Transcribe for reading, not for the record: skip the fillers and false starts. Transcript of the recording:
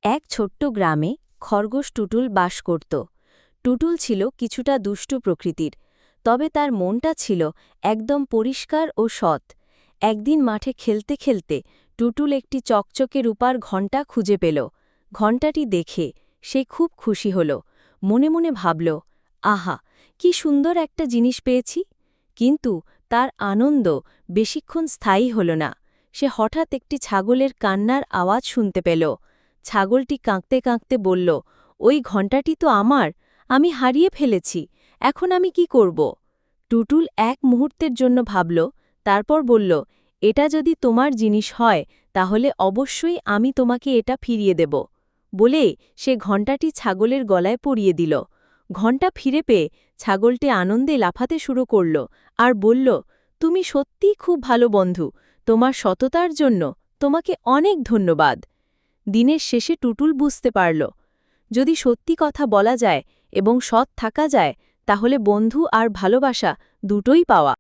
এক ছোট্ট গ্রামে খরগোশ টুটুল বাস করত। টুটুল ছিল কিছুটা দুষ্টু প্রকৃতির, তবে তার মনটা ছিল একদম পরিষ্কার ও সৎ। একদিন মাঠে খেলতে খেলতে টুটুল একটি চকচকে রূপার ঘণ্টা খুঁজে পেল। ঘণ্টাটি দেখে সে খুব খুশি হল। মনে মনে ভাবল, আহা, কি সুন্দর একটা জিনিস পেয়েছি। কিন্তু তার আনন্দ বেশিক্ষণ স্থায়ী হল না। সে হঠাৎ একটি ছাগলের কান্নার আওয়াজ শুনতে পেল। ছাগলটি কাঁদতে কাঁদতে বলল, ওই ঘণ্টাটি তো আমার, আমি হারিয়ে ফেলেছি, এখন আমি কি করব? টুটুল এক মুহূর্তের জন্য ভাবল, তারপর বলল, এটা যদি তোমার জিনিস হয় তাহলে অবশ্যই আমি তোমাকে এটা ফিরিয়ে দেব। বলে সে ঘণ্টাটি ছাগলের গলায় পরিয়ে দিল। ঘণ্টা ফিরে পেয়ে ছাগলটি আনন্দে লাফাতে শুরু করল আর বলল, তুমি সত্যিই খুব ভালো বন্ধু, তোমার সততার জন্য তোমাকে অনেক ধন্যবাদ। দিনের শেষে টুটুল বুঝতে পারল, যদি সত্যি কথা বলা যায় এবং সৎ থাকা যায় তাহলে বন্ধু আর ভালোবাসা দুটোই পাওয়া।